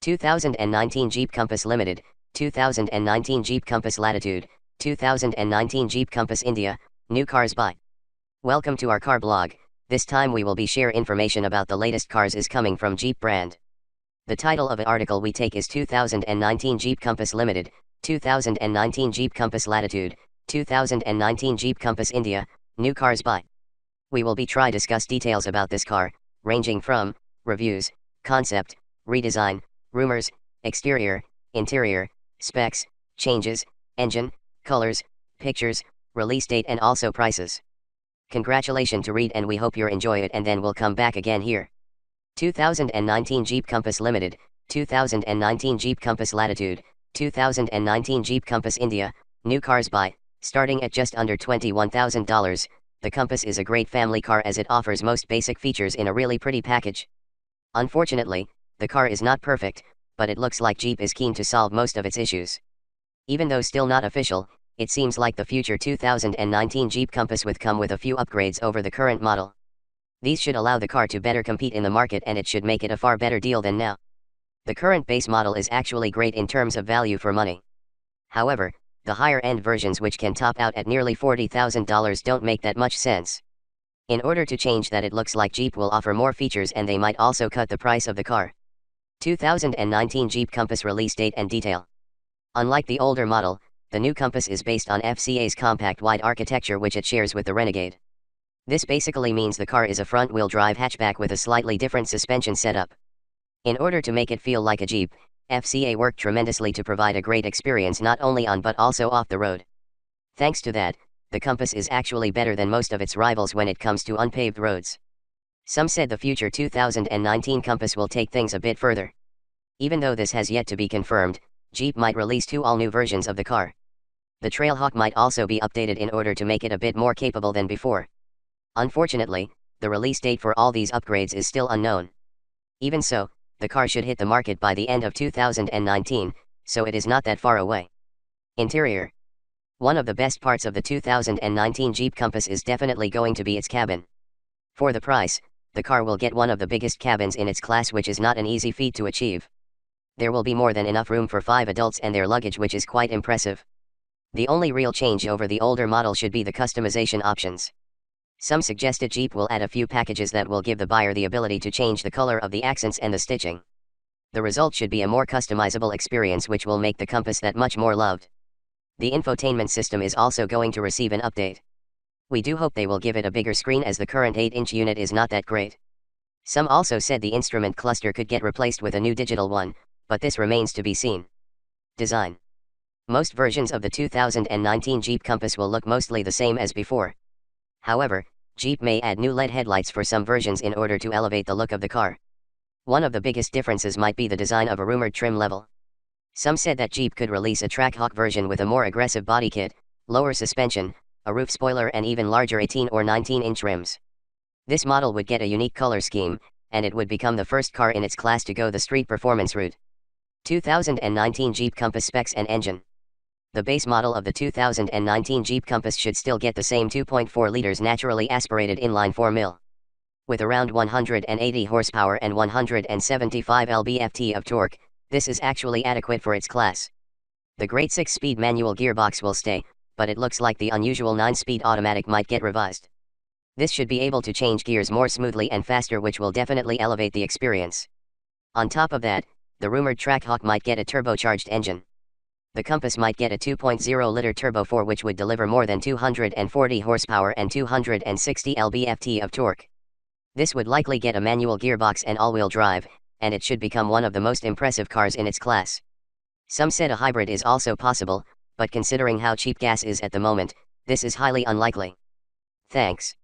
2019 Jeep Compass Limited, 2019 Jeep Compass Latitude, 2019 Jeep Compass India, new cars by. Welcome to our car blog. This time we will be share information about the latest cars is coming from Jeep brand. The title of the article we take is 2019 Jeep Compass Limited, 2019 Jeep Compass Latitude, 2019 Jeep Compass India, new cars by. We will be try discuss details about this car, ranging from reviews, concept, redesign, rumors, exterior, interior, specs, changes, engine, colors, pictures, release date and also prices. Congratulations to read and we hope you enjoy it and then we'll come back again here. 2019 Jeep Compass Limited, 2019 Jeep Compass Latitude, 2019 Jeep Compass India, new cars by, starting at just under $21,000, the Compass is a great family car as it offers most basic features in a really pretty package. Unfortunately, the car is not perfect, but it looks like Jeep is keen to solve most of its issues. Even though still not official, it seems like the future 2019 Jeep Compass would come with a few upgrades over the current model. These should allow the car to better compete in the market and it should make it a far better deal than now. The current base model is actually great in terms of value for money. However, the higher end versions which can top out at nearly $40,000 don't make that much sense. In order to change that, it looks like Jeep will offer more features and they might also cut the price of the car. 2019 Jeep Compass release date and detail. Unlike the older model, the new Compass is based on FCA's compact wide architecture which it shares with the Renegade. This basically means the car is a front-wheel drive hatchback with a slightly different suspension setup. In order to make it feel like a Jeep, FCA worked tremendously to provide a great experience not only on but also off the road. Thanks to that, the Compass is actually better than most of its rivals when it comes to unpaved roads. Some said the future 2019 Compass will take things a bit further. Even though this has yet to be confirmed, Jeep might release two all-new versions of the car. The Trailhawk might also be updated in order to make it a bit more capable than before. Unfortunately, the release date for all these upgrades is still unknown. Even so, the car should hit the market by the end of 2019, so it is not that far away. Interior. One of the best parts of the 2019 Jeep Compass is definitely going to be its cabin. For the price, the car will get one of the biggest cabins in its class, which is not an easy feat to achieve. There will be more than enough room for 5 adults and their luggage, which is quite impressive. The only real change over the older model should be the customization options. Some suggested Jeep will add a few packages that will give the buyer the ability to change the color of the accents and the stitching. The result should be a more customizable experience which will make the Compass that much more loved. The infotainment system is also going to receive an update. We do hope they will give it a bigger screen as the current 8-inch unit is not that great. Some also said the instrument cluster could get replaced with a new digital one, but this remains to be seen. Design. Most versions of the 2019 Jeep Compass will look mostly the same as before. However, Jeep may add new LED headlights for some versions in order to elevate the look of the car. One of the biggest differences might be the design of a rumored trim level. Some said that Jeep could release a Trackhawk version with a more aggressive body kit, lower suspension, a roof spoiler and even larger 18 or 19-inch rims. This model would get a unique color scheme, and it would become the first car in its class to go the street performance route. 2019 Jeep Compass specs and engine. The base model of the 2019 Jeep Compass should still get the same 2.4 liters naturally aspirated inline 4 with around 180 horsepower and 175 lb-ft of torque. This is actually adequate for its class. The great 6-speed manual gearbox will stay, but it looks like the unusual 9-speed automatic might get revised. This should be able to change gears more smoothly and faster, which will definitely elevate the experience. On top of that, the rumored Trackhawk might get a turbocharged engine. The Compass might get a 2.0-liter Turbo 4 which would deliver more than 240 horsepower and 260 lb-ft of torque. This would likely get a manual gearbox and all-wheel drive, and it should become one of the most impressive cars in its class. Some said a hybrid is also possible, but considering how cheap gas is at the moment, this is highly unlikely. Thanks.